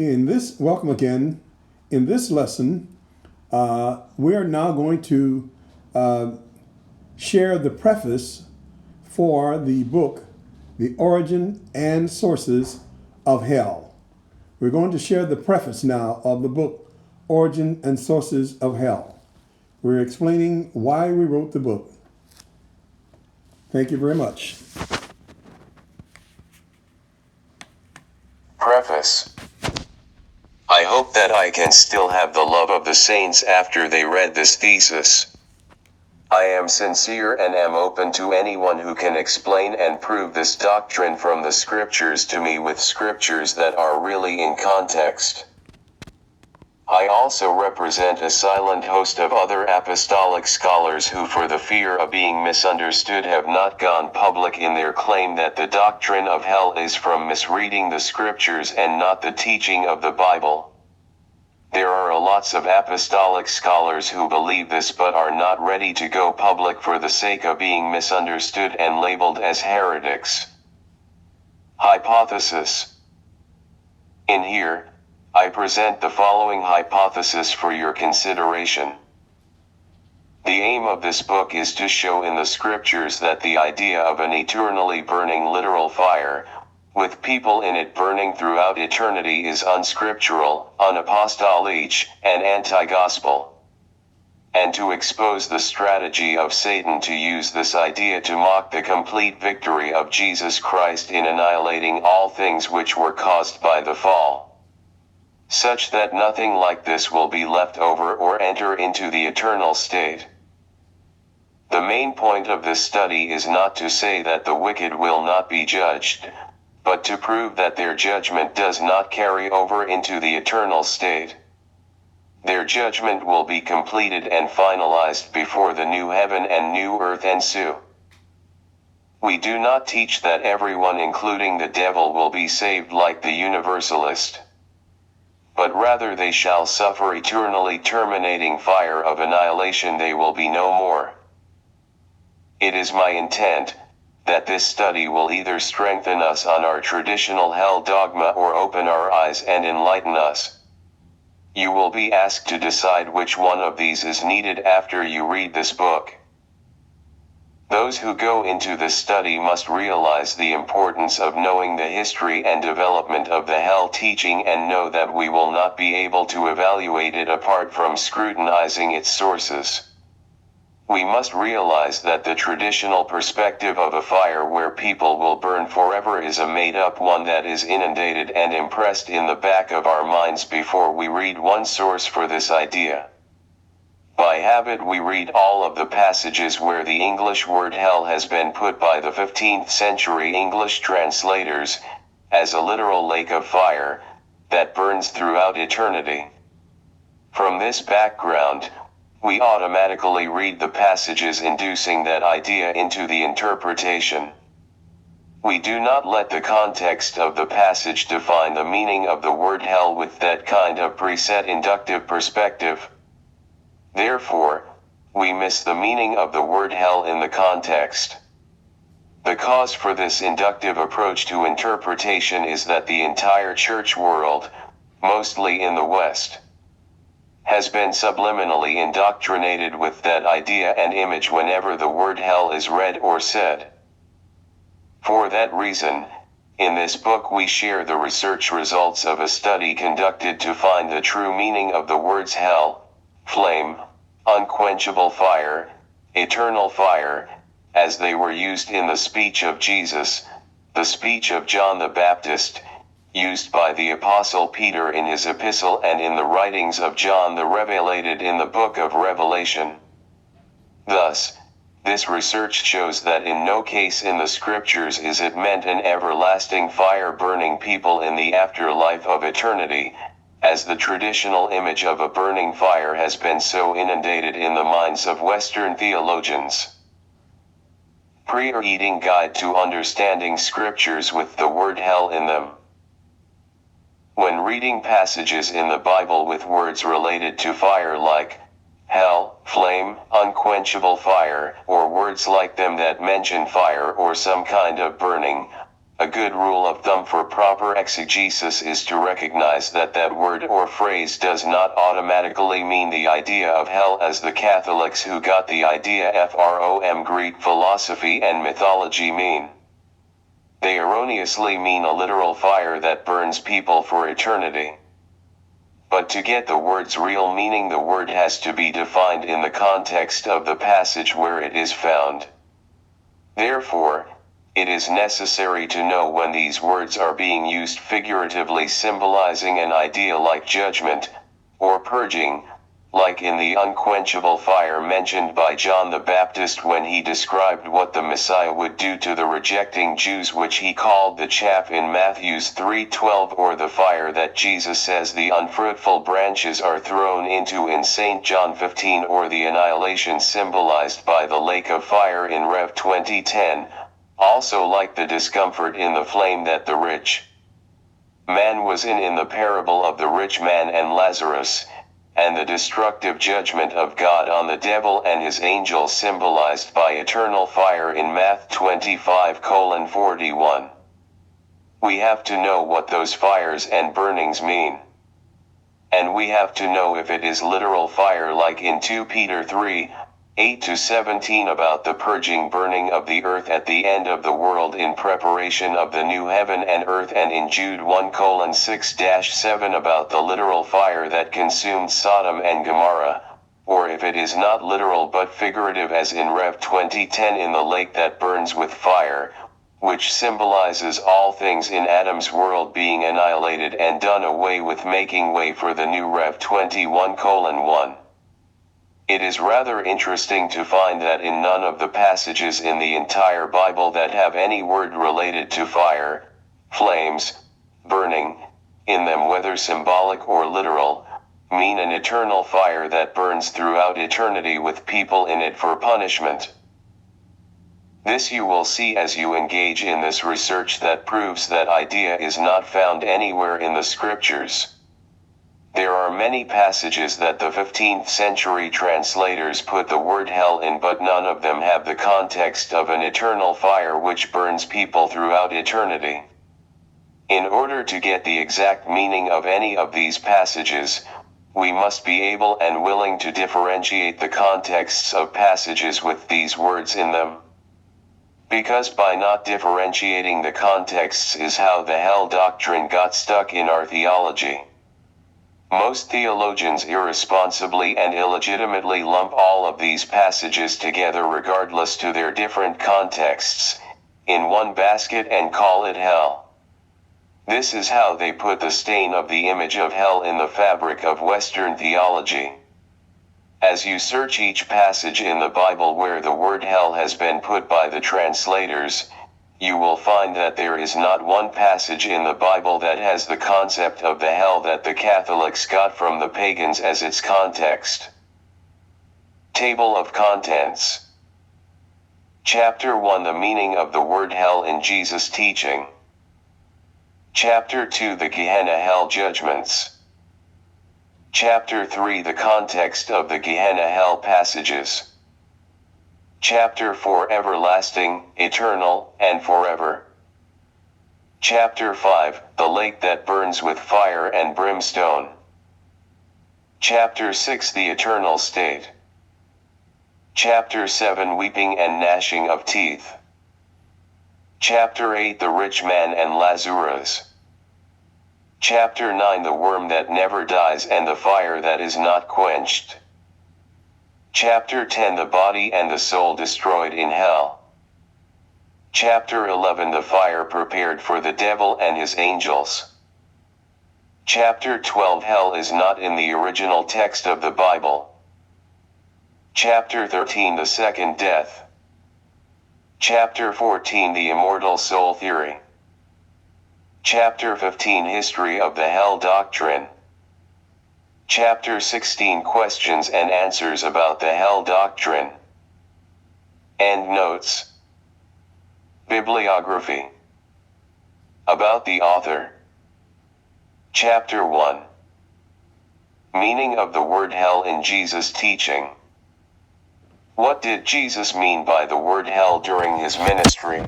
Welcome again. In this lesson, we are now going to share the preface for the book, The Origin and Sources of Hell. We're going to share the preface now of the book, Origin and Sources of Hell. We're explaining why we wrote the book. Thank you very much. Preface. I hope that I can still have the love of the saints after they read this thesis. I am sincere and am open to anyone who can explain and prove this doctrine from the scriptures to me with scriptures that are really in context. I also represent a silent host of other apostolic scholars who, for the fear of being misunderstood, have not gone public in their claim that the doctrine of hell is from misreading the scriptures and not the teaching of the Bible. There are lots of apostolic scholars who believe this but are not ready to go public for the sake of being misunderstood and labeled as heretics. Hypothesis. In here, I present the following hypothesis for your consideration. The aim of this book is to show in the scriptures that the idea of an eternally burning literal fire, with people in it burning throughout eternity, is unscriptural, unapostolic, and anti-gospel. And to expose the strategy of Satan to use this idea to mock the complete victory of Jesus Christ in annihilating all things which were caused by the fall, such that nothing like this will be left over or enter into the eternal state. The main point of this study is not to say that the wicked will not be judged, but to prove that their judgment does not carry over into the eternal state. Their judgment will be completed and finalized before the new heaven and new earth ensue. We do not teach that everyone, including the devil, will be saved like the universalist, but rather they shall suffer eternally terminating fire of annihilation. They will be no more. It is my intent that this study will either strengthen us on our traditional hell dogma or open our eyes and enlighten us. You will be asked to decide which one of these is needed after you read this book. Those who go into this study must realize the importance of knowing the history and development of the hell teaching and know that we will not be able to evaluate it apart from scrutinizing its sources. We must realize that the traditional perspective of a fire where people will burn forever is a made-up one that is inundated and impressed in the back of our minds before we read one source for this idea. By habit we read all of the passages where the English word hell has been put by the 15th century English translators as a literal lake of fire that burns throughout eternity. From this background, we automatically read the passages inducing that idea into the interpretation. We do not let the context of the passage define the meaning of the word hell with that kind of preset inductive perspective. Therefore, we miss the meaning of the word hell in the context. The cause for this inductive approach to interpretation is that the entire church world, mostly in the West, has been subliminally indoctrinated with that idea and image whenever the word hell is read or said. For that reason, in this book we share the research results of a study conducted to find the true meaning of the words hell, flame, unquenchable fire, eternal fire, as they were used in the speech of Jesus, the speech of John the Baptist, used by the Apostle Peter in his epistle, and in the writings of John the Revelated in the book of Revelation. Thus, this research shows that in no case in the scriptures is it meant an everlasting fire burning people in the afterlife of eternity, as the traditional image of a burning fire has been so inundated in the minds of Western theologians. Pre-reading guide to understanding scriptures with the word hell in them. When reading passages in the Bible with words related to fire like hell, flame, unquenchable fire, or words like them that mention fire or some kind of burning, A good rule of thumb for proper exegesis is to recognize that that word or phrase does not automatically mean the idea of hell, as the Catholics who got the idea from Greek philosophy and mythology mean. They erroneously mean a literal fire that burns people for eternity. But to get the word's real meaning, the word has to be defined in the context of the passage where it is found. Therefore, it is necessary to know when these words are being used figuratively, symbolizing an idea like judgment, or purging, like in the unquenchable fire mentioned by John the Baptist when he described what the Messiah would do to the rejecting Jews, which he called the chaff in Matthew 3:12, or the fire that Jesus says the unfruitful branches are thrown into in St. John 15, or the annihilation symbolized by the lake of fire in Rev 20:10, also like the discomfort in the flame that the rich man was in the parable of the rich man and Lazarus, and the destructive judgment of God on the devil and his angels symbolized by eternal fire in Matt 25:41. We have to know what those fires and burnings mean. And we have to know if it is literal fire, like in 2 Peter 3:8-17 about the purging burning of the earth at the end of the world in preparation of the new heaven and earth, and in Jude 1:6-7 about the literal fire that consumed Sodom and Gomorrah, or if it is not literal but figurative, as in Rev 20:10 in the lake that burns with fire, which symbolizes all things in Adam's world being annihilated and done away with, making way for the new Rev 21:1. It is rather interesting to find that in none of the passages in the entire Bible that have any word related to fire, flames, burning, in them, whether symbolic or literal, mean an eternal fire that burns throughout eternity with people in it for punishment. This you will see as you engage in this research that proves that idea is not found anywhere in the scriptures. There are many passages that the 15th century translators put the word hell in, but none of them have the context of an eternal fire which burns people throughout eternity. In order to get the exact meaning of any of these passages, we must be able and willing to differentiate the contexts of passages with these words in them. Because by not differentiating the contexts is how the hell doctrine got stuck in our theology. Most theologians irresponsibly and illegitimately lump all of these passages together, regardless to their different contexts, in one basket and call it hell. This is how they put the stain of the image of hell in the fabric of Western theology. As you search each passage in the Bible where the word hell has been put by the translators, you will find that there is not one passage in the Bible that has the concept of the hell that the Catholics got from the pagans as its context. Table of Contents. Chapter 1: The meaning of the word hell in Jesus' teaching. Chapter 2: The Gehenna Hell Judgments. Chapter 3: The context of the Gehenna Hell passages. Chapter 4: Everlasting, Eternal, and Forever. Chapter 5: The Lake that Burns with Fire and Brimstone. Chapter 6: The Eternal State. Chapter 7: Weeping and Gnashing of Teeth. Chapter 8: The Rich Man and Lazarus. Chapter 9: The Worm that Never Dies and the Fire that is Not Quenched. Chapter 10: The Body and the Soul Destroyed in Hell. Chapter 11: The Fire Prepared for the Devil and his Angels. Chapter 12: Hell is not in the original text of the Bible. Chapter 13: The Second Death. Chapter 14: The Immortal Soul Theory. Chapter 15: History of the Hell Doctrine. Chapter 16: Questions and Answers about the Hell Doctrine. Endnotes. Bibliography. About the author. Chapter 1. Meaning of the word hell in Jesus' teaching. What did Jesus mean by the word hell during his ministry?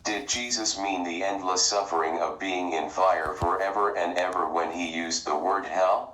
Did Jesus mean the endless suffering of being in fire forever and ever when he used the word hell?